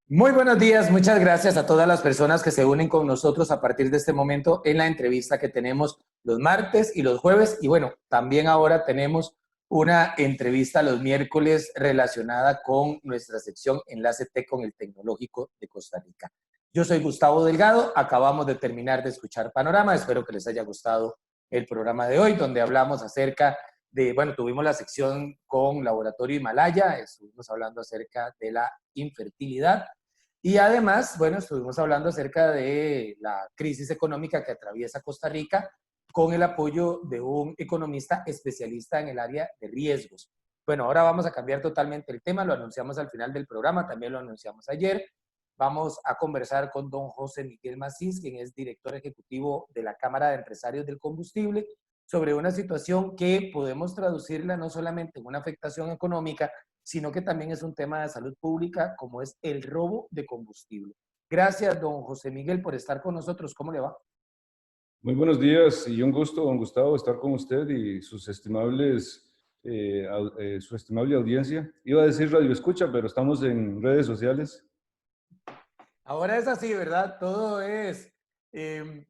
Muy buenos días, muchas gracias a todas las personas que se unen con nosotros a partir de este momento en la entrevista que tenemos los martes y los jueves. Y bueno, también ahora tenemos una entrevista los miércoles relacionada con nuestra sección Enlace Tech con el Tecnológico de Costa Rica. Yo soy Gustavo Delgado, acabamos de terminar de escuchar Panorama, espero que les haya gustado el programa de hoy, donde hablamos acerca bueno, tuvimos la sección con Laboratorio Himalaya, estuvimos hablando acerca de la infertilidad y además, bueno, estuvimos hablando acerca de la crisis económica que atraviesa Costa Rica con el apoyo de un economista especialista en el área de riesgos. Bueno, ahora vamos a cambiar totalmente el tema, lo anunciamos al final del programa, también lo anunciamos ayer. Vamos a conversar con don José Miguel Macís, quien es director ejecutivo de la Cámara de Empresarios del Combustible, sobre una situación que podemos traducirla no solamente en una afectación económica, sino que también es un tema de salud pública, como es el robo de combustible. Gracias, don José Miguel, por estar con nosotros. ¿Cómo le va? Muy buenos días y un gusto, don Gustavo, estar con usted y su estimable audiencia. Iba a decir radio escucha, pero estamos en redes sociales. Ahora es así, ¿verdad? Todo es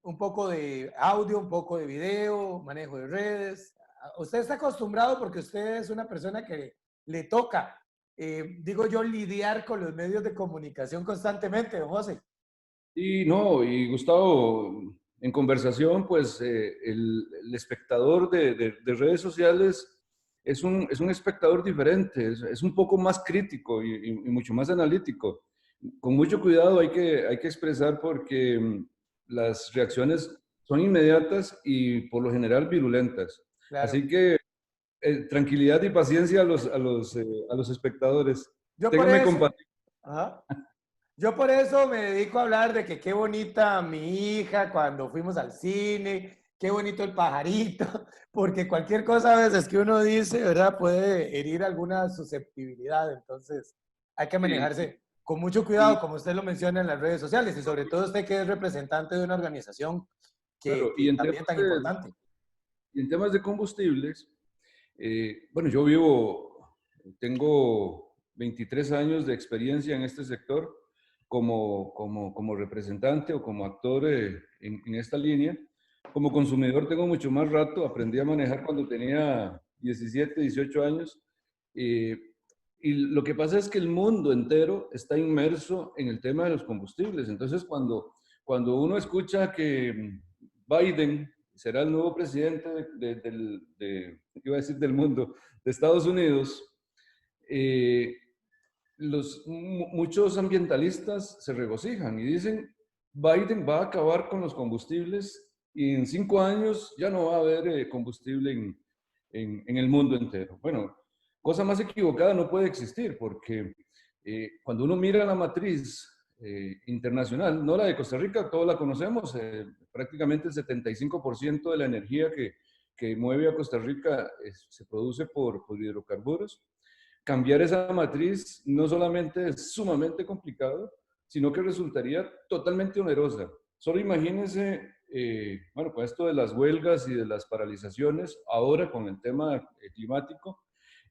un poco de audio, un poco de video, manejo de redes. Usted está acostumbrado porque usted es una persona que le toca, digo yo, lidiar con los medios de comunicación constantemente, don José. Y no, y Gustavo, en conversación, pues el espectador de redes sociales es un espectador diferente, es un poco más crítico y mucho más analítico. Con mucho cuidado hay que expresar porque las reacciones son inmediatas y por lo general virulentas. Claro. Así que tranquilidad y paciencia a los espectadores. Yo por Téngame eso, compasión. ajá. Yo por eso me dedico a hablar de que qué bonita mi hija cuando fuimos al cine, qué bonito el pajarito, porque cualquier cosa a veces que uno dice, ¿verdad? Puede herir alguna susceptibilidad, entonces hay que Y, manejarse con mucho y, cuidado, como usted lo menciona en las redes sociales, y sobre todo usted que es representante de una organización claro, que también tan importante. y en temas de combustibles, bueno, tengo 23 años de experiencia en este sector como representante o como actor en esta línea. Como consumidor tengo mucho más rato, aprendí a manejar cuando tenía 17, 18 años. eh, y lo que pasa es que el mundo entero está inmerso en el tema de los combustibles. Entonces, cuando uno escucha que Biden será el nuevo presidente iba a decir del mundo, de Estados Unidos, eh, muchos ambientalistas se regocijan y dicen, Biden va a acabar con los combustibles y en 5 años ya no va a haber combustible en el mundo entero. Bueno, cosa más equivocada no puede existir porque cuando uno mira la matriz internacional, no la de Costa Rica, todos la conocemos, prácticamente el 75% de la energía que mueve a Costa Rica se produce por hidrocarburos. Cambiar esa matriz no solamente es sumamente complicado, sino que resultaría totalmente onerosa. Solo imagínense, bueno, con esto de las huelgas y de las paralizaciones, ahora con el tema climático,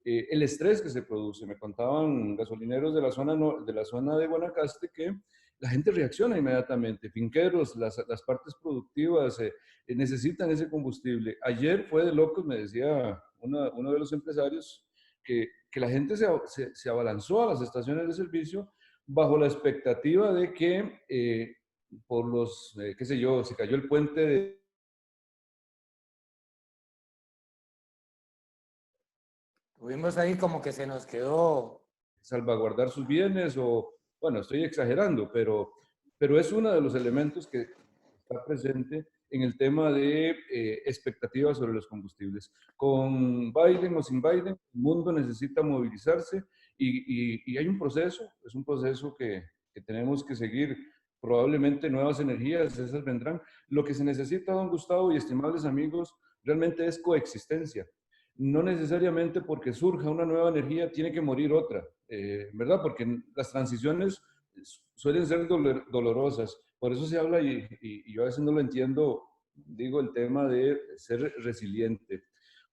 el estrés que se produce. Me contaban gasolineros de la zona de Guanacaste que la gente reacciona inmediatamente. Finqueros, las partes productivas necesitan ese combustible. Ayer fue de locos, me decía uno de los empresarios, que la gente se abalanzó a las estaciones de servicio bajo la expectativa de que qué sé yo, se cayó el puente de Tuvimos ahí como que se nos quedó. salvaguardar sus bienes o, bueno, estoy exagerando, pero es uno de los elementos que está presente en el tema de expectativas sobre los combustibles. Con Biden o sin Biden, el mundo necesita movilizarse y hay un proceso, es un proceso que tenemos que seguir. Probablemente nuevas energías, esas vendrán. Lo que se necesita, don Gustavo y estimables amigos, realmente es coexistencia. No necesariamente porque surja una nueva energía tiene que morir otra, ¿verdad? Porque las transiciones suelen ser dolorosas. Por eso se habla, y yo a veces no lo entiendo, digo, el tema de ser resiliente.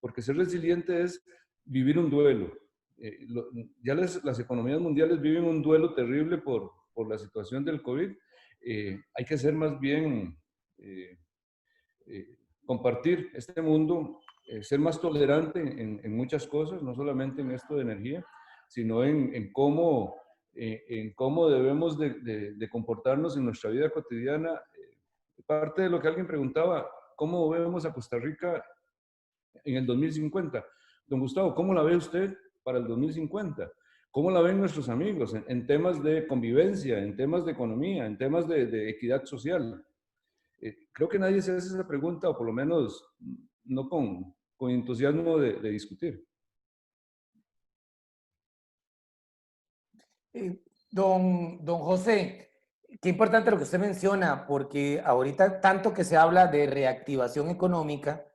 Porque ser resiliente es vivir un duelo. Ya las economías mundiales viven un duelo terrible por la situación del COVID, hay que ser más bien, compartir este mundo, ser más tolerante en muchas cosas, no solamente en esto de energía, sino en cómo debemos de comportarnos en nuestra vida cotidiana. Parte de lo que alguien preguntaba, ¿cómo vemos a Costa Rica en el 2050? Don Gustavo, ¿cómo la ve usted para el 2050? ¿Cómo la ven nuestros amigos en temas de convivencia, en temas de economía, en temas de equidad social? Creo que nadie se hace esa pregunta, o por lo menos no con entusiasmo de discutir. Don José, qué importante lo que usted menciona, porque ahorita tanto que se habla de reactivación económica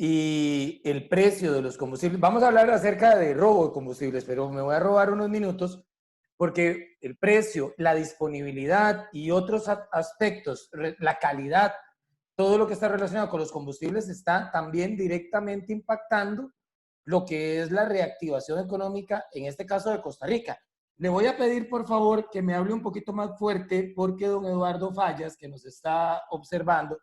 y el precio de los combustibles, vamos a hablar acerca de robo de combustibles, pero me voy a robar unos minutos porque el precio, la disponibilidad y otros aspectos, la calidad, todo lo que está relacionado con los combustibles está también directamente impactando lo que es la reactivación económica, en este caso de Costa Rica. Le voy a pedir, por favor, que me hable un poquito más fuerte porque don Eduardo Fallas, que nos está observando,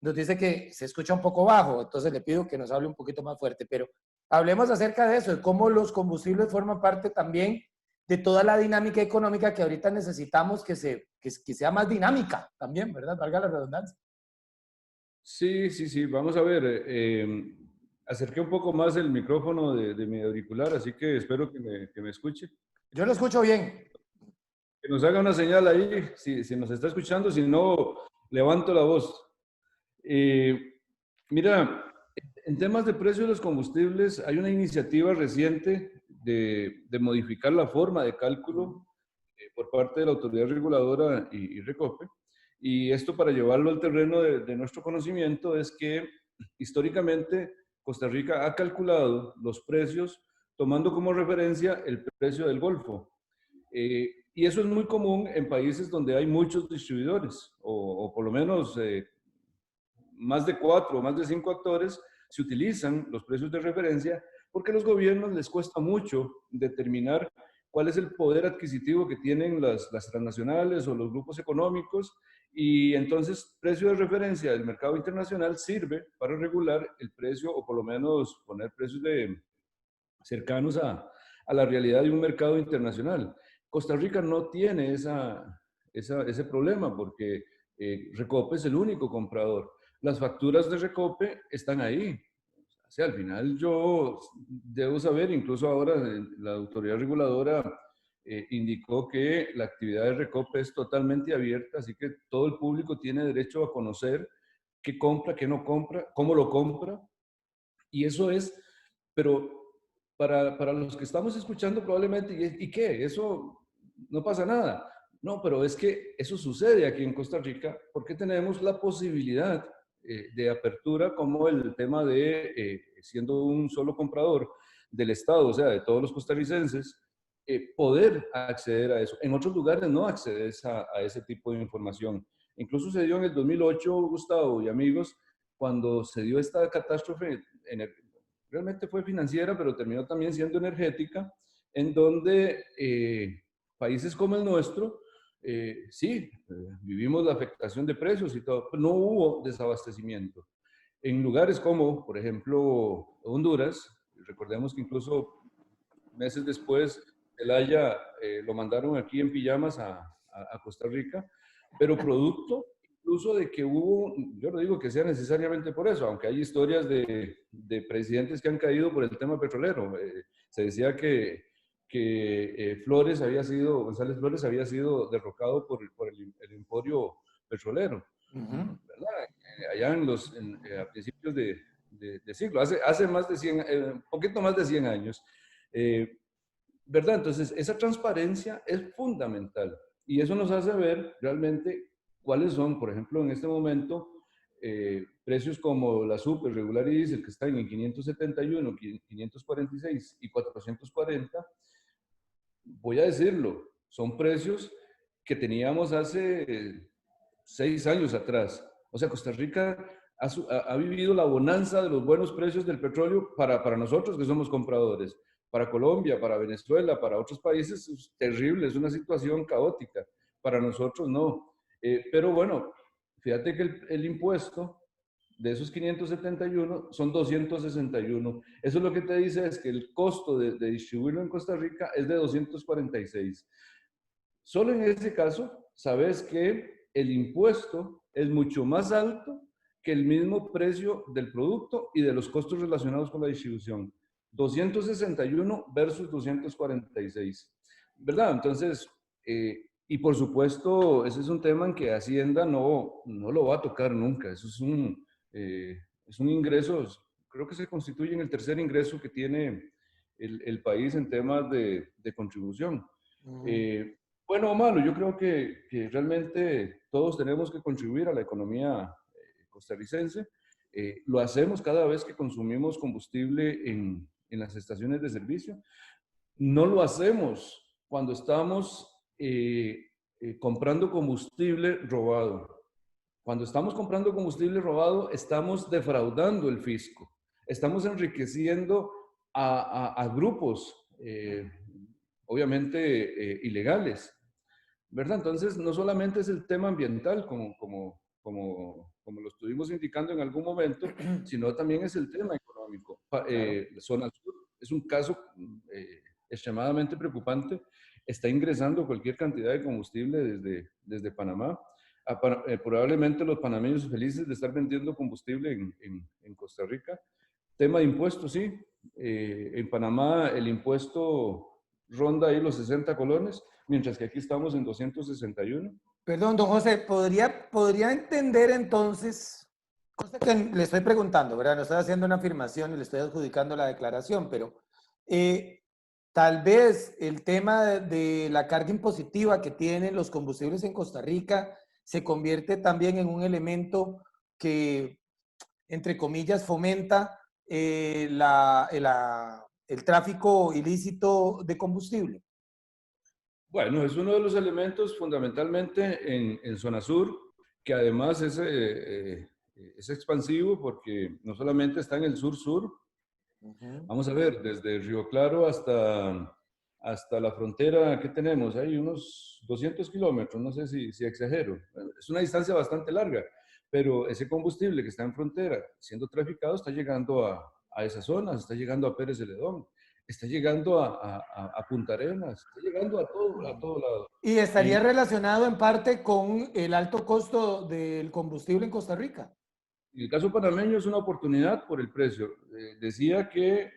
nos dice que se escucha un poco bajo, entonces le pido que nos hable un poquito más fuerte, pero hablemos acerca de eso, de cómo los combustibles forman parte también de toda la dinámica económica que ahorita necesitamos que sea más dinámica también, ¿verdad? Valga la redundancia. Sí, sí, sí, vamos a ver. Acerqué un poco más el micrófono de mi auricular, así que espero que me escuche. Yo lo escucho bien. Que nos haga una señal ahí, si nos está escuchando, si no, levanto la voz. Mira, en temas de precios de los combustibles, hay una iniciativa reciente de modificar la forma de cálculo por parte de la autoridad reguladora y Recope. Y esto, para llevarlo al terreno de nuestro conocimiento, es que históricamente Costa Rica ha calculado los precios tomando como referencia el precio del Golfo. Y eso es muy común en países donde hay muchos distribuidores, o por lo menos más de 4 o más de 5 actores. Se utilizan los precios de referencia porque a los gobiernos les cuesta mucho determinar cuál es el poder adquisitivo que tienen las transnacionales o los grupos económicos, y entonces precio de referencia del mercado internacional sirve para regular el precio, o por lo menos poner precios cercanos a la realidad de un mercado internacional. Costa Rica no tiene ese problema porque Recope es el único comprador. Las facturas de Recope están ahí. O sea, al final yo debo saber, incluso ahora la autoridad reguladora indicó que la actividad de Recope es totalmente abierta, así que todo el público tiene derecho a conocer qué compra, qué no compra, cómo lo compra. Y eso es, pero para los que estamos escuchando probablemente, ¿y qué? Eso no pasa nada. No, pero es que eso sucede aquí en Costa Rica porque tenemos la posibilidad de apertura, como el tema de, siendo un solo comprador del Estado, o sea, de todos los costarricenses, poder acceder a eso. En otros lugares no accedes a ese tipo de información. Incluso se dio en el 2008, Gustavo y amigos, cuando se dio esta catástrofe, realmente fue financiera, pero terminó también siendo energética, en donde países como el nuestro, sí, vivimos la afectación de precios y todo, pero no hubo desabastecimiento. En lugares como, por ejemplo, Honduras, recordemos que incluso meses después, Zelaya lo mandaron aquí en pijamas a Costa Rica, pero producto incluso de que hubo, yo no digo que sea necesariamente por eso, aunque hay historias de presidentes que han caído por el tema petrolero. Se decía que Flores había sido, González Flores había sido derrocado por el emporio petrolero, ¿verdad? Allá a principios de siglo, hace más de 100, un poquito más de 100 años. ¿Verdad? Entonces, esa transparencia es fundamental y eso nos hace ver realmente cuáles son, por ejemplo, en este momento, precios como la super regular y diésel, que están en 571, 546 y 440. Voy a decirlo, son precios que teníamos hace 6 años atrás. O sea, Costa Rica ha vivido la bonanza de los buenos precios del petróleo para nosotros que somos compradores. Para Colombia, para Venezuela, para otros países es terrible, es una situación caótica. para nosotros no. Pero bueno, fíjate que el impuesto de esos 571 son 261. Eso lo que te dice es que el costo de distribuirlo en Costa Rica es de 246. Solo en ese caso, sabes que el impuesto es mucho más alto que el mismo precio del producto y de los costos relacionados con la distribución. 261 versus 246, ¿verdad? Entonces, y por supuesto, ese es un tema en que Hacienda no lo va a tocar nunca. Eso es un ingreso, creo que se constituye en el tercer ingreso que tiene el país en temas de contribución. Ujú. Eh, bueno o malo, yo creo que realmente todos tenemos que contribuir a la economía costarricense. Lo hacemos cada vez que consumimos combustible en las estaciones de servicio. No lo hacemos cuando estamos comprando combustible robado. Cuando estamos comprando combustible robado, estamos defraudando el fisco. Estamos enriqueciendo a grupos, obviamente, ilegales, ¿verdad? Entonces, no solamente es el tema ambiental, como lo estuvimos indicando en algún momento, sino también es el tema económico. Claro. La zona sur es un caso extremadamente preocupante. Está ingresando cualquier cantidad de combustible desde Panamá. Probablemente los panameños felices de estar vendiendo combustible en Costa Rica. Tema de impuestos, sí. En Panamá el impuesto ronda ahí los 60 colones, mientras que aquí estamos en 261. Perdón, don José, ¿podría entender entonces, cosa que le estoy preguntando, ¿verdad? No estoy haciendo una afirmación y le estoy adjudicando la declaración, pero eh, tal vez el tema de la carga impositiva que tienen los combustibles en Costa Rica se convierte también en un elemento que, entre comillas, fomenta el tráfico ilícito de combustible. Bueno, es uno de los elementos fundamentalmente en zona sur, que además es expansivo porque no solamente está en el sur-sur. Ujú. Vamos a ver, desde Río Claro hasta la frontera que tenemos, hay unos 200 kilómetros, no sé si exagero. Es una distancia bastante larga, pero ese combustible que está en frontera siendo traficado está llegando a esas zonas, está llegando a Pérez Celedón, está llegando a Punta Arenas, está llegando a todo lado. Y estaría Y relacionado en parte con el alto costo del combustible en Costa Rica. el caso panameño es una oportunidad por el precio. Decía que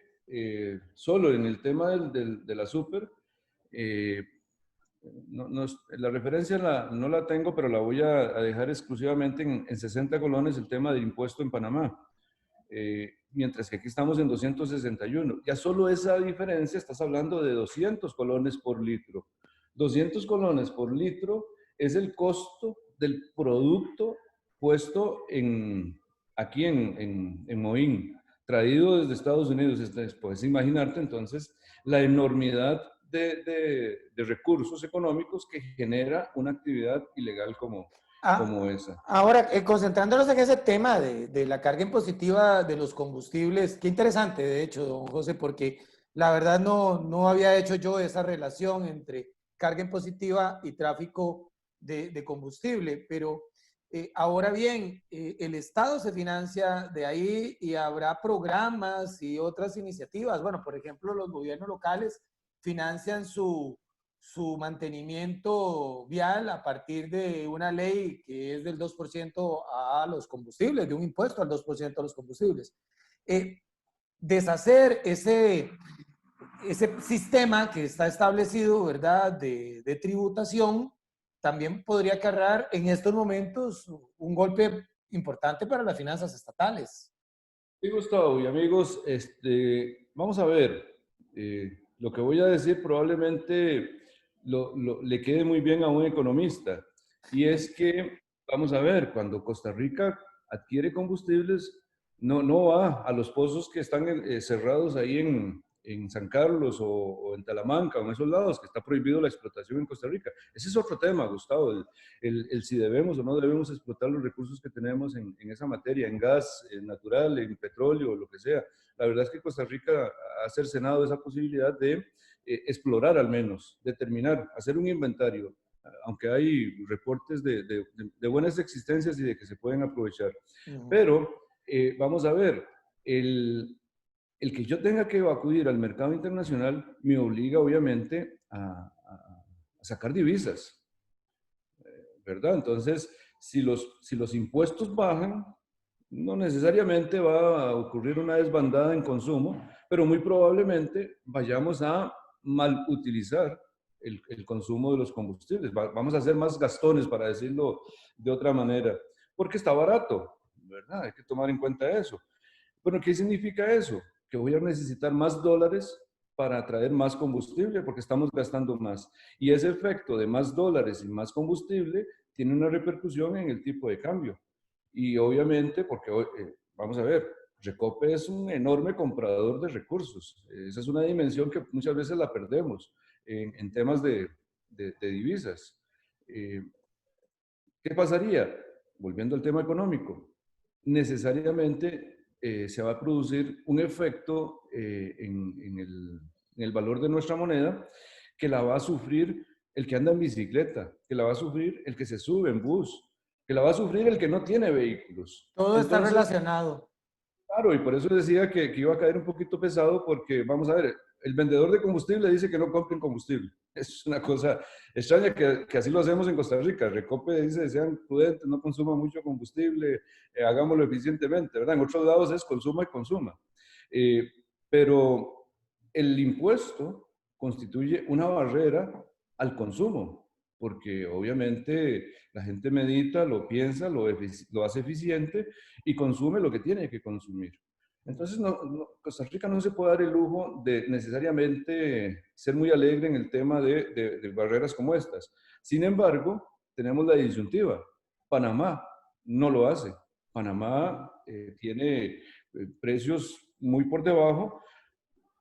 solo en el tema de la super, eh, la referencia no la tengo, pero la voy a dejar exclusivamente en 60 colones el tema del impuesto en Panamá, mientras que aquí estamos en 261. Ya solo esa diferencia estás hablando de 200 colones por litro. 200 colones por litro es el costo del producto puesto aquí en Moín, traído desde Estados Unidos. Puedes imaginarte entonces la enormidad de recursos económicos que genera una actividad ilegal como Ah, esa. ahora, concentrándonos en ese tema de la carga impositiva de los combustibles, qué interesante, de hecho, don José, porque la verdad no había hecho yo esa relación entre carga impositiva y tráfico de combustible, pero ahora bien, el Estado se financia de ahí y habrá programas y otras iniciativas. Bueno, por ejemplo, los gobiernos locales financian su mantenimiento vial a partir de una ley que es del 2% a los combustibles, de un impuesto al 2% a los combustibles. Eh, Deshacer ese sistema que está establecido, ¿verdad?, de tributación, también podría cargar en estos momentos un golpe importante para las finanzas estatales. Sí, Gustavo y amigos, vamos a ver, lo que voy a decir probablemente le quede muy bien a un economista, y es que, vamos a ver, cuando Costa Rica adquiere combustibles, no va a los pozos que están cerrados ahí en San Carlos o en Talamanca o en esos lados, que está prohibido la explotación en Costa Rica. Ese es otro tema, Gustavo, el si debemos o no debemos explotar los recursos que tenemos en esa materia, en gas natural, en petróleo, lo que sea. La verdad es que Costa Rica ha cercenado esa posibilidad de explorar al menos, determinar, hacer un inventario, aunque hay reportes de buenas existencias y de que se pueden aprovechar. Ujú. Pero vamos a ver, el que yo tenga que acudir al mercado internacional me obliga obviamente a sacar divisas, ¿verdad? Entonces, si los impuestos bajan, no necesariamente va a ocurrir una desbandada en consumo, pero muy probablemente vayamos a mal utilizar el consumo de los combustibles. Vamos a hacer más gastones, para decirlo de otra manera, porque está barato, ¿verdad? Hay que tomar en cuenta eso. Bueno, ¿qué significa eso? Que voy a necesitar más dólares para traer más combustible porque estamos gastando más. Y ese efecto de más dólares y más combustible tiene una repercusión en el tipo de cambio. Y obviamente, porque vamos a ver, Recope es un enorme comprador de recursos. Esa es una dimensión que muchas veces la perdemos en temas de divisas. Eh, ¿Qué pasaría? Volviendo al tema económico, necesariamente se va a producir un efecto en el valor de nuestra moneda que la va a sufrir el que anda en bicicleta, que la va a sufrir el que se sube en bus, que la va a sufrir el que no tiene vehículos. Todo está Entonces, relacionado. claro, y por eso decía que iba a caer un poquito pesado porque, vamos a ver, el vendedor de combustible dice que no compren combustible. Es una cosa extraña que así lo hacemos en Costa Rica. Recope dice, sean prudentes, no consuman mucho combustible, hagámoslo eficientemente, ¿verdad? En otros lados es consuma y consuma. Eh, pero el impuesto constituye una barrera al consumo, porque obviamente la gente medita, lo piensa, lo hace eficiente y consume lo que tiene que consumir. Entonces, Costa Rica no se puede dar el lujo de necesariamente ser muy alegre en el tema de barreras como estas. Sin embargo, tenemos la disyuntiva. Panamá no lo hace. Panamá tiene precios muy por debajo.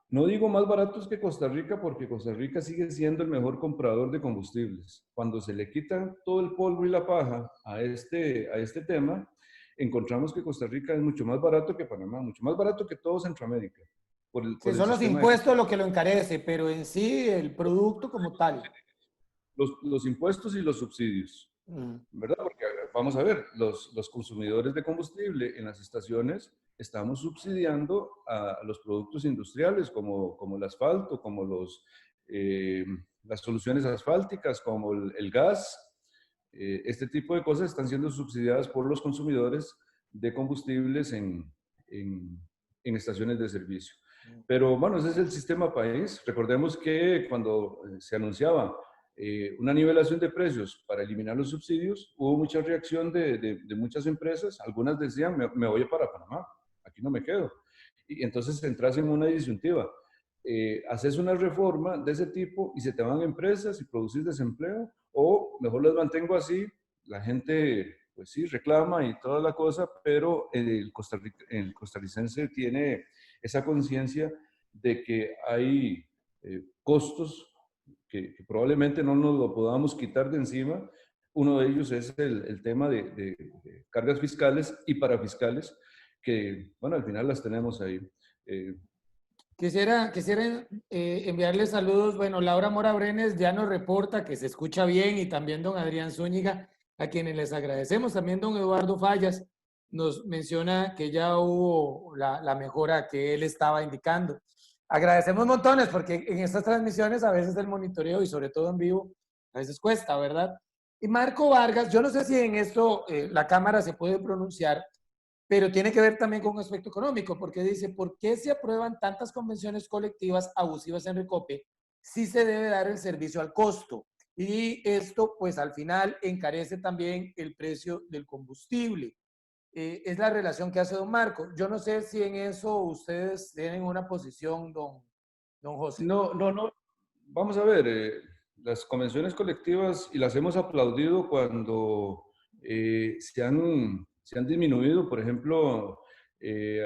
No digo más baratos que Costa Rica porque Costa Rica sigue siendo el mejor comprador de combustibles. Cuando se le quita todo el polvo y la paja a este tema, encontramos que Costa Rica es mucho más barato que Panamá, mucho más barato que todo Centroamérica, por el, Sí, por el son los sistema de impuestos lo que lo encarece, pero en sí el producto como tal. los impuestos y los subsidios, Mm. ¿verdad? Porque vamos a ver, los consumidores de combustible en las estaciones estamos subsidiando a los productos industriales como el asfalto, como las soluciones asfálticas, como el gas. Este tipo de cosas están siendo subsidiadas por los consumidores de combustibles en estaciones de servicio. Pero bueno, ese es el sistema país. Recordemos que cuando se anunciaba una nivelación de precios para eliminar los subsidios, hubo mucha reacción de muchas empresas. Algunas decían, me voy para Panamá, aquí no me quedo. Y entonces entras en una disyuntiva. Haces una reforma de ese tipo y se te van empresas y producís desempleo, o mejor las mantengo así, la gente pues sí reclama y toda la cosa, pero el costarricense tiene esa conciencia de que hay costos que probablemente no nos lo podamos quitar de encima. Uno de ellos es el tema de cargas fiscales y parafiscales, que, bueno, al final las tenemos ahí. Eh, Quisiera enviarle saludos. Bueno, Laura Mora Brenes ya nos reporta que se escucha bien y también don Adrián Zúñiga, a quienes les agradecemos. También don Eduardo Fallas nos menciona que ya hubo la mejora que él estaba indicando. Agradecemos montones porque en estas transmisiones a veces el monitoreo y sobre todo en vivo a veces cuesta, ¿verdad? Y Marco Vargas, yo no sé si en esto la Cámara se puede pronunciar, pero tiene que ver también con un aspecto económico, porque dice, ¿por qué se aprueban tantas convenciones colectivas abusivas en Recope si se debe dar el servicio al costo? Y esto, pues al final, encarece también el precio del combustible. Es la relación que hace don Marco. Yo no sé si en eso ustedes tienen una posición, don José. no, no, no. Vamos a ver, las convenciones colectivas, y las hemos aplaudido cuando se han disminuido. Por ejemplo,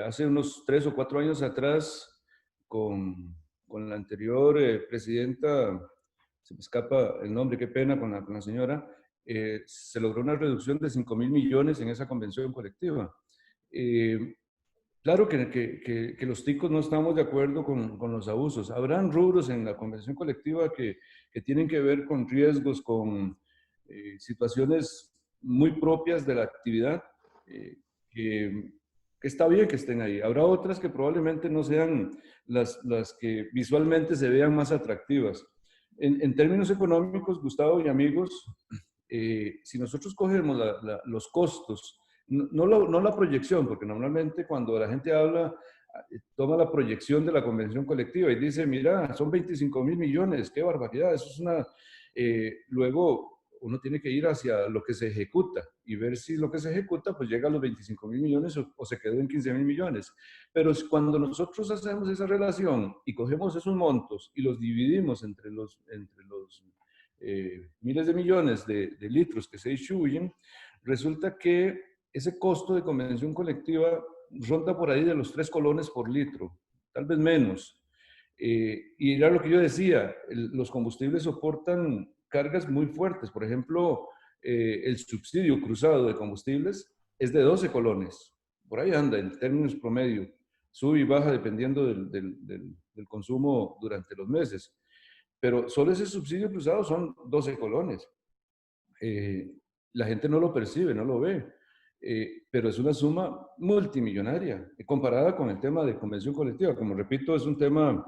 hace unos 3 o 4 años atrás, con la anterior presidenta, se me escapa el nombre, qué pena con la señora, se logró una reducción de 5.000 millones en esa convención colectiva. Eh, Claro que los ticos no estamos de acuerdo con los abusos. Habrán rubros en la convención colectiva que tienen que ver con riesgos, situaciones muy propias de la actividad, que, que está bien que estén ahí. Habrá otras que probablemente no sean las que visualmente se vean más atractivas. En términos económicos, Gustavo y amigos, si nosotros cogemos los costos, no la proyección, porque normalmente cuando la gente habla, toma la proyección de la convención colectiva y dice, mira, son 25.000 millones, qué barbaridad, eso es una... luego uno tiene que ir hacia lo que se ejecuta y ver si lo que se ejecuta pues llega a los 25.000 millones o se quedó en 15.000 millones. Pero cuando nosotros hacemos esa relación y cogemos esos montos y los dividimos entre los miles de millones de litros que se distribuyen, resulta que ese costo de convención colectiva ronda por ahí de los 3 colones por litro, tal vez menos. Y era lo que yo decía, los combustibles soportan cargas muy fuertes. Por ejemplo, el subsidio cruzado de combustibles es de 12 colones. Por ahí anda, en términos promedio. Sube y baja dependiendo del consumo durante los meses. Pero solo ese subsidio cruzado son 12 colones. Eh, la gente no lo percibe, no lo ve, pero es una suma multimillonaria comparada con el tema de convención colectiva. Como repito, es un tema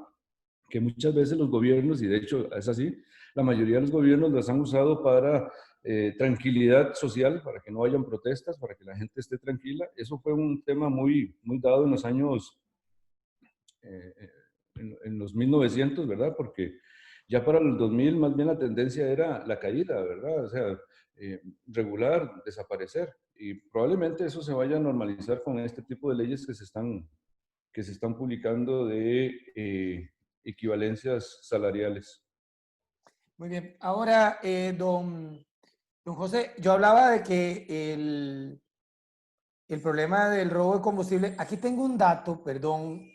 que muchas veces los gobiernos, y de hecho es así, la mayoría de los gobiernos las han usado para tranquilidad social, para que no hayan protestas, para que la gente esté tranquila. Eso fue un tema muy dado en los años, eh, en los 1900, ¿verdad? Porque ya para el 2000 más bien la tendencia era la caída, ¿verdad? O sea, regular, desaparecer. Y probablemente eso se vaya a normalizar con este tipo de leyes que se están publicando de equivalencias salariales. Muy bien. Ahora, don José, yo hablaba de que el problema del robo de combustible, aquí tengo un dato, perdón,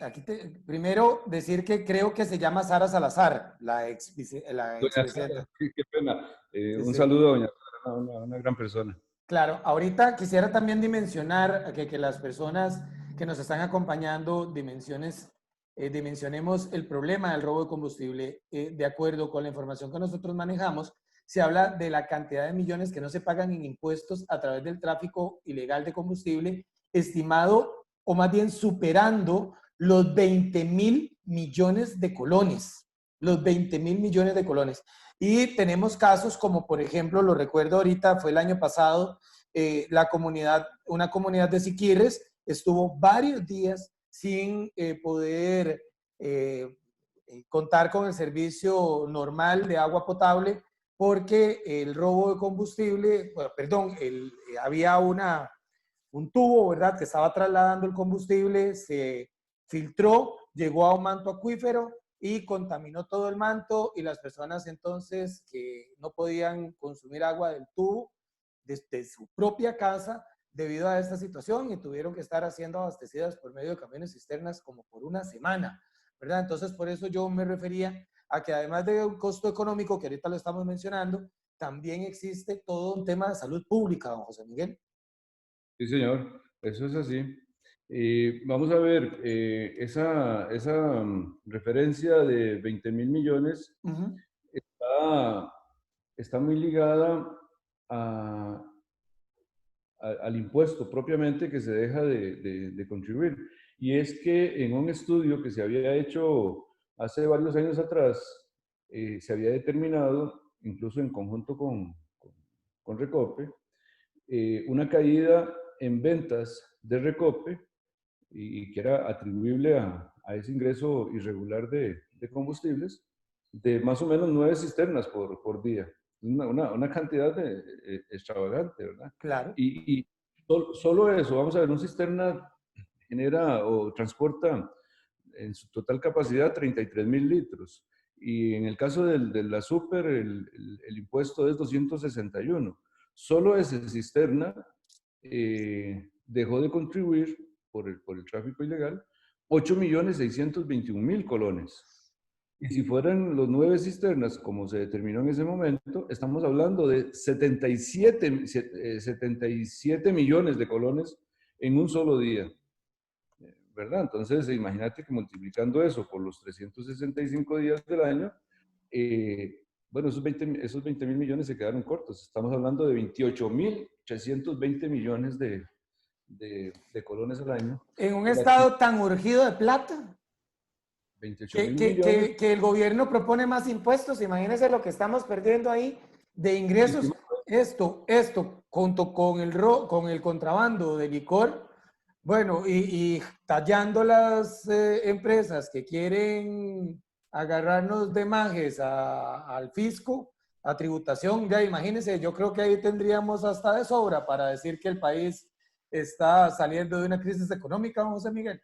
primero decir que creo que se llama Sara Salazar, la Doña Sara, expresidenta. qué pena. Sí, Un sí. saludo a doña Sara, una gran persona. Claro, ahorita quisiera también dimensionar, que las personas que nos están acompañando dimensionemos el problema del robo de combustible. De acuerdo con la información que nosotros manejamos, se habla de la cantidad de millones que no se pagan en impuestos a través del tráfico ilegal de combustible, estimado o más bien superando los 20.000 millones de colones. Los 20.000 millones de colones. Y tenemos casos como, por ejemplo, lo recuerdo ahorita, fue el año pasado, una comunidad de Siquirres estuvo varios días sin poder contar con el servicio normal de agua potable porque el robo de combustible, bueno, perdón, había un tubo, ¿verdad?, que estaba trasladando el combustible, se filtró, llegó a un manto acuífero y contaminó todo el manto y las personas entonces que no podían consumir agua del tubo desde su propia casa debido a esta situación y tuvieron que estar siendo abastecidas por medio de camiones cisternas como por una semana, ¿verdad? Entonces, por eso yo me refería a que además de un costo económico, que ahorita lo estamos mencionando, también existe todo un tema de salud pública, don José Miguel. Sí, señor, eso es así. Vamos a ver, esa referencia de 20.000 millones Uh -huh. está, está muy ligada a, al impuesto propiamente que se deja de contribuir. Y es que en un estudio que se había hecho hace varios años atrás, se había determinado, incluso en conjunto con Recope, una caída en ventas de Recope y que era atribuible a ese ingreso irregular de combustibles, de más o menos 9 cisternas por día. Una cantidad extravagante, ¿verdad? Claro. Y solo eso, vamos a ver, un cisterna genera o transporta en su total capacidad 33.000 litros. Y en el caso de la super, el impuesto es 261. Solo esa cisterna dejó de contribuir por el tráfico ilegal 8.621.000 colones. Y si fueran los 9 cisternas, como se determinó en ese momento, estamos hablando de 77 millones de colones en un solo día, ¿verdad? Entonces, imagínate que multiplicando eso por los 365 días del año, bueno, esos 20.000 millones se quedaron cortos. Estamos hablando de 28.320 millones de colones al año. En un Por estado tan urgido de plata, 28 mil millones. que el gobierno propone más impuestos. Imagínense lo que estamos perdiendo ahí de ingresos. Esto junto con con el contrabando de licor, bueno, y tallando las empresas que quieren agarrarnos de majes al fisco, a tributación, ya imagínense, yo creo que ahí tendríamos hasta de sobra para decir que el país está saliendo de una crisis económica, José Miguel.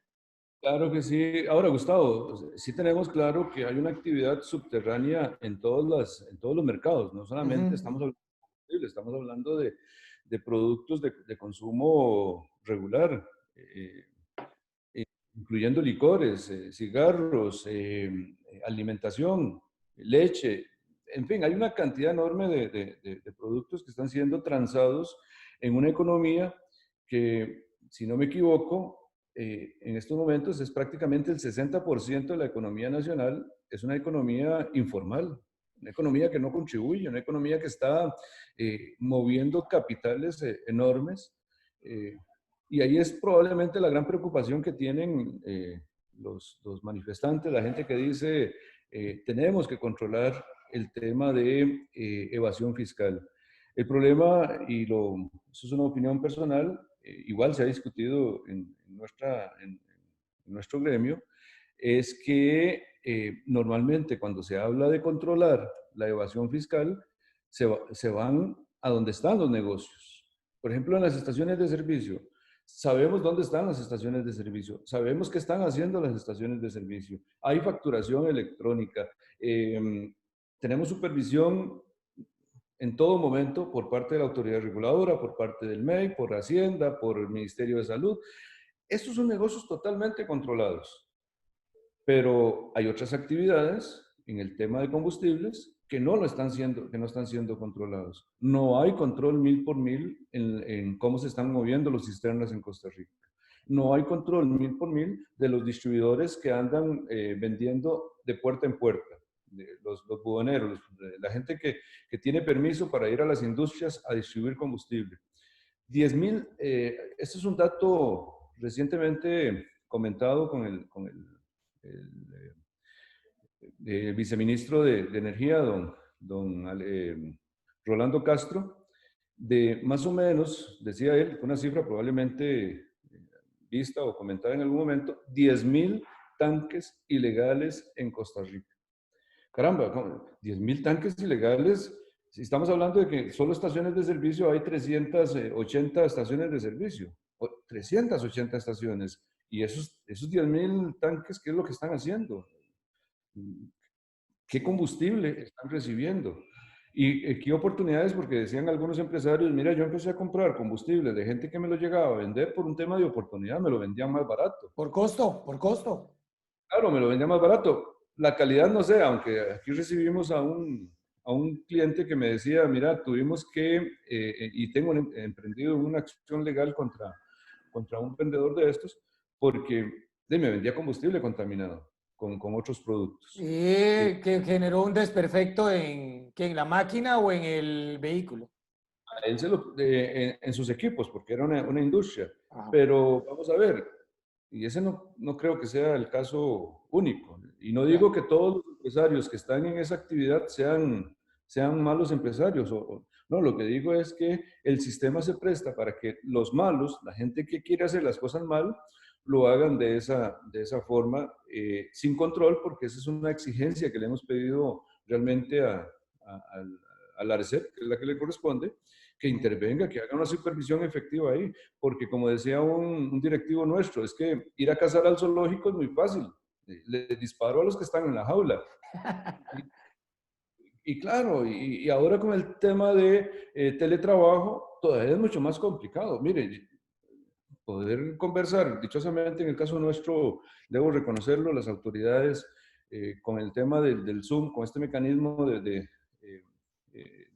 Claro que sí. Ahora, Gustavo, sí tenemos claro que hay una actividad subterránea en todos los mercados. No solamente Ujú. estamos hablando de combustible, estamos hablando de productos de consumo regular, eh, incluyendo licores, cigarros, alimentación, leche. En fin, hay una cantidad enorme de productos que están siendo transados en una economía que, si no me equivoco, en estos momentos es prácticamente el 60% de la economía nacional, es una economía informal, una economía que no contribuye, una economía que está moviendo capitales enormes. Y ahí es probablemente la gran preocupación que tienen los manifestantes, la gente que dice tenemos que controlar el tema de evasión fiscal. El problema, eso es una opinión personal, igual se ha discutido en nuestro gremio, es que normalmente cuando se habla de controlar la evasión fiscal, se van a donde están los negocios. Por ejemplo, en las estaciones de servicio. Sabemos dónde están las estaciones de servicio, sabemos qué están haciendo las estaciones de servicio. Hay facturación electrónica, tenemos supervisión en todo momento por parte de la autoridad reguladora, por parte del MEI, por Hacienda, por el Ministerio de Salud. Estos son negocios totalmente controlados, pero hay otras actividades en el tema de combustibles que que no están siendo controlados. No hay control mil por mil en cómo se están moviendo los cisternas en Costa Rica. No hay control mil por mil de los distribuidores que andan vendiendo de puerta en puerta, los buhoneros, la gente que tiene permiso para ir a las industrias a distribuir combustible. 10.000, este es un dato recientemente comentado con el, viceministro de Energía, don Rolando Castro, de más o menos, decía él, una cifra probablemente vista o comentada en algún momento, 10.000 tanques ilegales en Costa Rica. Caramba, 10.000 tanques ilegales. Si estamos hablando de que solo estaciones de servicio hay 380 estaciones de servicio, 380 estaciones. Y esos 10.000 tanques, ¿qué es lo que están haciendo? ¿Qué combustible están recibiendo? Y qué oportunidades, porque decían algunos empresarios, mira, yo empecé a comprar combustible de gente que me lo llegaba a vender por un tema de oportunidad, me lo vendían más barato. Por costo, por costo. Claro, me lo vendía más barato. La calidad no sé, aunque aquí recibimos a un cliente que me decía, mira, tuvimos que, y tengo emprendido una acción legal contra un vendedor de estos, porque me vendía combustible contaminado con otros productos. Y que generó un desperfecto en la máquina o en el vehículo. A él en sus equipos, porque era una industria. Ajá. Pero vamos a ver, y ese no creo que sea el caso único. Y no Ya. digo que todos los empresarios que están en esa actividad sean malos empresarios. No, lo que digo es que el sistema se presta para que los malos, la gente que quiere hacer las cosas mal, lo hagan de esa forma, sin control, porque esa es una exigencia que le hemos pedido realmente al ARCEP, que es la que le corresponde, que intervenga, que haga una supervisión efectiva ahí, porque como decía un directivo nuestro, es que ir a cazar al zoológico es muy fácil, le disparo a los que están en la jaula. Y claro, y ahora con el tema de teletrabajo, todavía es mucho más complicado. Mire, poder conversar, dichosamente en el caso nuestro, debo reconocerlo, las autoridades con el tema del Zoom, con este mecanismo de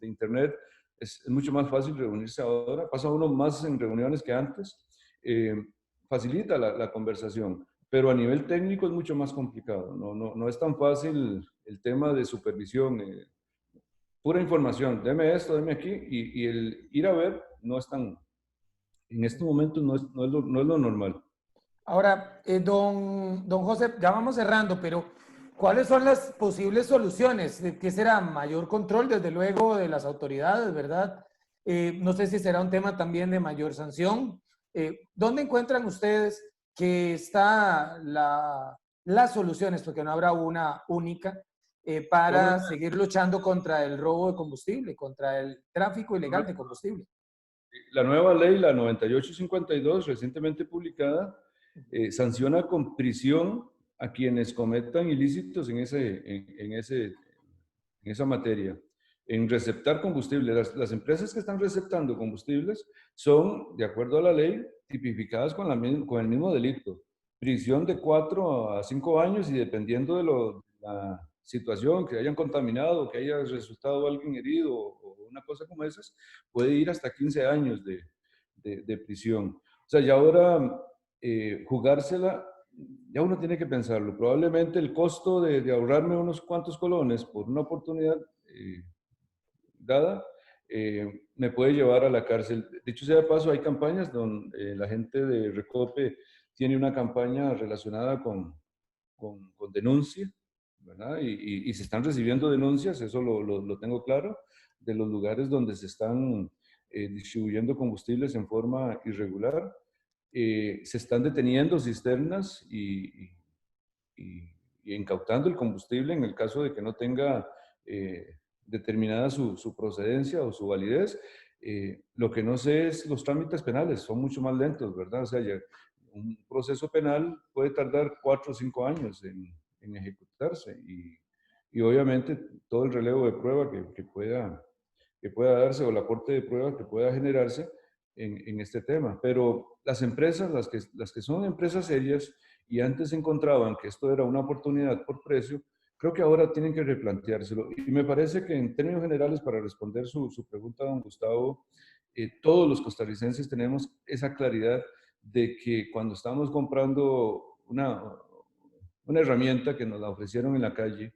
Internet, es mucho más fácil reunirse ahora, pasa uno más en reuniones que antes, eh, facilita la conversación, pero a nivel técnico es mucho más complicado, no es tan fácil el tema de supervisión. pura información, deme esto, deme aquí, y el ir a ver no es tan, en este momento no es lo normal. Ahora, don José, ya vamos cerrando, pero ¿cuáles son las posibles soluciones? ¿Qué será? Mayor control, desde luego, de las autoridades, ¿verdad? No sé si será un tema también de mayor sanción. ¿Dónde encuentran ustedes que está las soluciones? Porque no habrá una única Bueno, para seguir luchando contra el robo de combustible, contra el tráfico ilegal de combustible. la nueva ley, la 9852, recientemente publicada, sanciona con prisión a quienes cometan ilícitos en esa materia, en receptar combustible. Las empresas que están receptando combustibles son, de acuerdo a la ley, tipificadas con el mismo delito. Prisión de 4 a 5 años y dependiendo de la situación, que hayan contaminado, que haya resultado alguien herido o una cosa como esas, puede ir hasta 15 años de prisión. O sea, ya ahora jugársela, ya uno tiene que pensarlo. Probablemente el costo de ahorrarme unos cuantos colones por una oportunidad dada me puede llevar a la cárcel. Dicho sea de paso, hay campañas donde la gente de Recope tiene una campaña relacionada con denuncia, ¿verdad? Y se están recibiendo denuncias, eso lo tengo claro, de los lugares donde se están distribuyendo combustibles en forma irregular. Se están deteniendo cisternas y incautando el combustible en el caso de que no tenga determinada su procedencia o su validez. Lo que no sé es los trámites penales, son mucho más lentos, ¿verdad? O sea, un proceso penal puede tardar 4 o 5 años en ejecutarse y obviamente todo el relevo de prueba que pueda darse o el aporte de prueba que pueda generarse en este tema. Pero las empresas, las que son empresas serias y antes encontraban que esto era una oportunidad por precio, creo que ahora tienen que replanteárselo. Y me parece que en términos generales, para responder su pregunta, don Gustavo, todos los costarricenses tenemos esa claridad de que cuando estamos comprando una herramienta que nos la ofrecieron en la calle,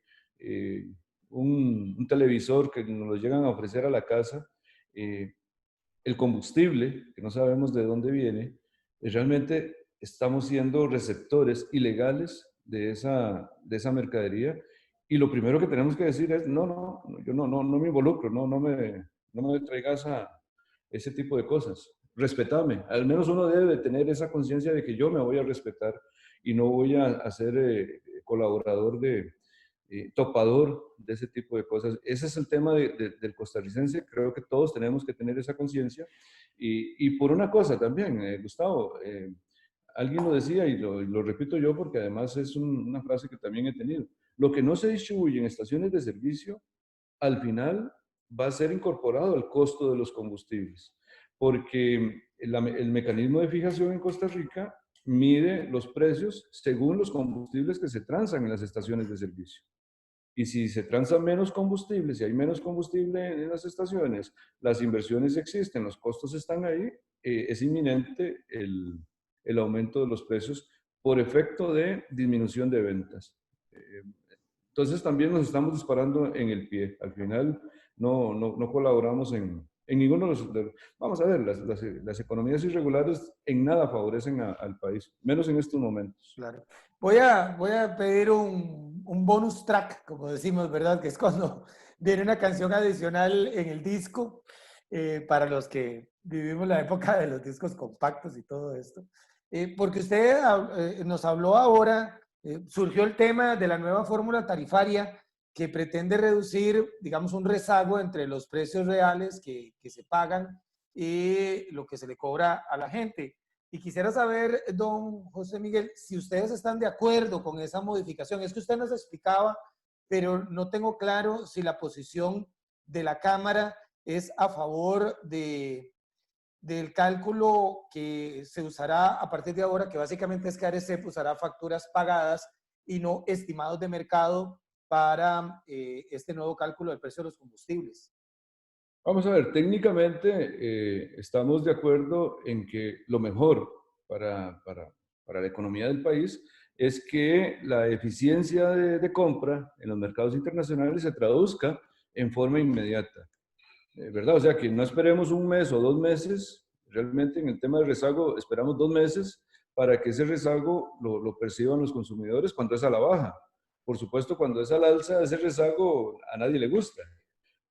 un televisor que nos lo llegan a ofrecer a la casa, el combustible, que no sabemos de dónde viene, realmente estamos siendo receptores ilegales de esa mercadería. Y lo primero que tenemos que decir es, yo no me involucro, no me traigas a ese tipo de cosas. Respetame. Al menos uno debe tener esa conciencia de que yo me voy a respetar y no voy a ser colaborador topador de ese tipo de cosas. Ese es el tema del costarricense. Creo que todos tenemos que tener esa conciencia. Y por una cosa también, Gustavo, alguien lo decía y lo repito yo porque además es una frase que también he tenido. Lo que no se distribuye en estaciones de servicio, al final va a ser incorporado al costo de los combustibles, porque el mecanismo de fijación en Costa Rica mide los precios según los combustibles que se transan en las estaciones de servicio. Y si se transa menos combustible, si hay menos combustible en las estaciones, las inversiones existen, los costos están ahí, es inminente el aumento de los precios por efecto de disminución de ventas. Entonces también nos estamos disparando en el pie. Al final no colaboramos en ninguno vamos a ver, las economías irregulares en nada favorecen al país, menos en estos momentos. Claro. Voy a pedir un bonus track, como decimos, ¿verdad? Que es cuando viene una canción adicional en el disco, para los que vivimos la época de los discos compactos y todo esto. Porque usted nos habló ahora, surgió el tema de la nueva fórmula tarifaria que pretende reducir, digamos, un rezago entre los precios reales que se pagan y lo que se le cobra a la gente. Y quisiera saber, don José Miguel, si ustedes están de acuerdo con esa modificación. Es que usted nos explicaba, pero no tengo claro si la posición de la Cámara es a favor del cálculo que se usará a partir de ahora, que básicamente es que ARECEP usará facturas pagadas y no estimados de mercado para este nuevo cálculo del precio de los combustibles. Vamos a ver, técnicamente estamos de acuerdo en que lo mejor para la economía del país es que la eficiencia de compra en los mercados internacionales se traduzca en forma inmediata, ¿verdad? O sea, que no esperemos un mes o 2 meses, realmente en el tema del rezago esperamos 2 meses para que ese rezago lo perciban los consumidores cuando es a la baja. Por supuesto, cuando es al alza, ese rezago a nadie le gusta.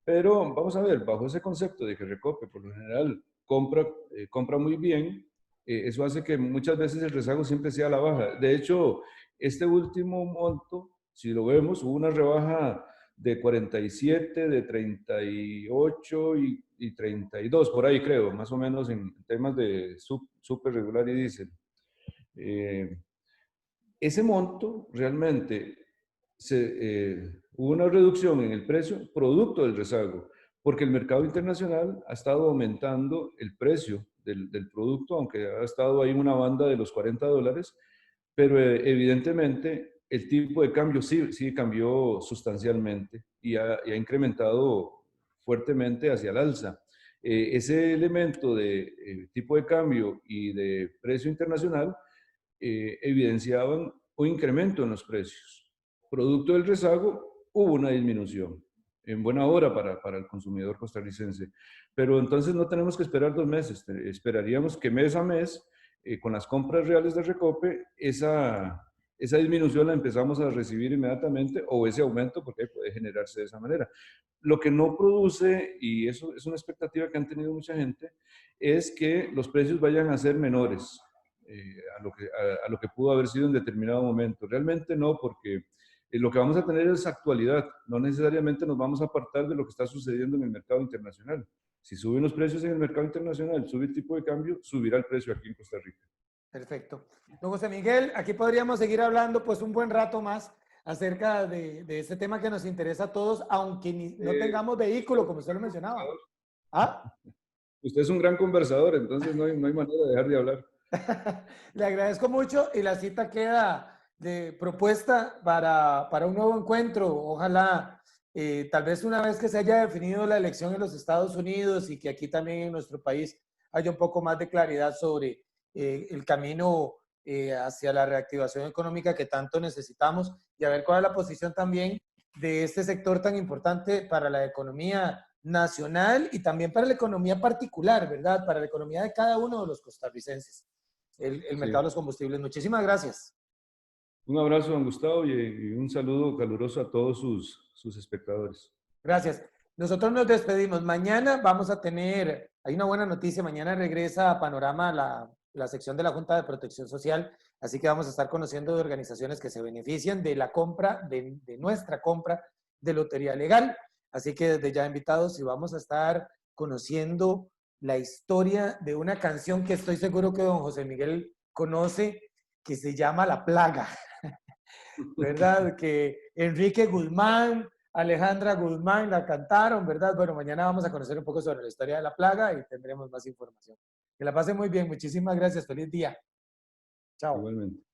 Pero vamos a ver, bajo ese concepto de que Recope por lo general compra muy bien, eso hace que muchas veces el rezago siempre sea a la baja. De hecho, este último monto, si lo vemos, hubo una rebaja de 47, de 38 y 32, por ahí creo, más o menos en temas de súper regular y diésel. Ese monto realmente hubo una reducción en el precio producto del rezago, porque el mercado internacional ha estado aumentando el precio del producto, aunque ha estado ahí en una banda de los $40, pero evidentemente el tipo de cambio sí cambió sustancialmente y ha incrementado fuertemente hacia el alza. Ese elemento de tipo de cambio y de precio internacional evidenciaban un incremento en los precios. Producto del rezago, hubo una disminución en buena hora para el consumidor costarricense. Pero entonces no tenemos que esperar 2 meses, esperaríamos que mes a mes, con las compras reales de Recope, esa disminución la empezamos a recibir inmediatamente o ese aumento, porque puede generarse de esa manera. Lo que no produce, y eso es una expectativa que han tenido mucha gente, es que los precios vayan a ser menores a lo que pudo haber sido en determinado momento. Realmente no, porque lo que vamos a tener es actualidad. No necesariamente nos vamos a apartar de lo que está sucediendo en el mercado internacional. Si suben los precios en el mercado internacional, sube el tipo de cambio, subirá el precio aquí en Costa Rica. Perfecto. Don José Miguel, aquí podríamos seguir hablando pues un buen rato más acerca de este tema que nos interesa a todos, aunque no tengamos vehículo, como usted lo mencionaba. ¿Ah? Usted es un gran conversador, entonces no hay manera de dejar de hablar. Le agradezco mucho y la cita queda de propuesta para un nuevo encuentro. Ojalá, tal vez una vez que se haya definido la elección en los Estados Unidos y que aquí también en nuestro país haya un poco más de claridad sobre el camino hacia la reactivación económica que tanto necesitamos y a ver cuál es la posición también de este sector tan importante para la economía nacional y también para la economía particular, ¿verdad? Para la economía de cada uno de los costarricenses, el mercado de los combustibles. Muchísimas gracias. Un abrazo, don Gustavo, y un saludo caluroso a todos sus espectadores. Gracias. Nosotros nos despedimos. Mañana vamos a tener, hay una buena noticia, mañana regresa a Panorama la sección de la Junta de Protección Social, así que vamos a estar conociendo de organizaciones que se benefician de la compra, de nuestra compra de lotería legal. Así que desde ya invitados y vamos a estar conociendo la historia de una canción que estoy seguro que don José Miguel conoce, que se llama La Plaga, ¿verdad? Que Enrique Guzmán, Alejandra Guzmán la cantaron, ¿verdad? Bueno, mañana vamos a conocer un poco sobre la historia de La Plaga y tendremos más información. Que la pasen muy bien. Muchísimas gracias. Feliz día. Chao. Igualmente.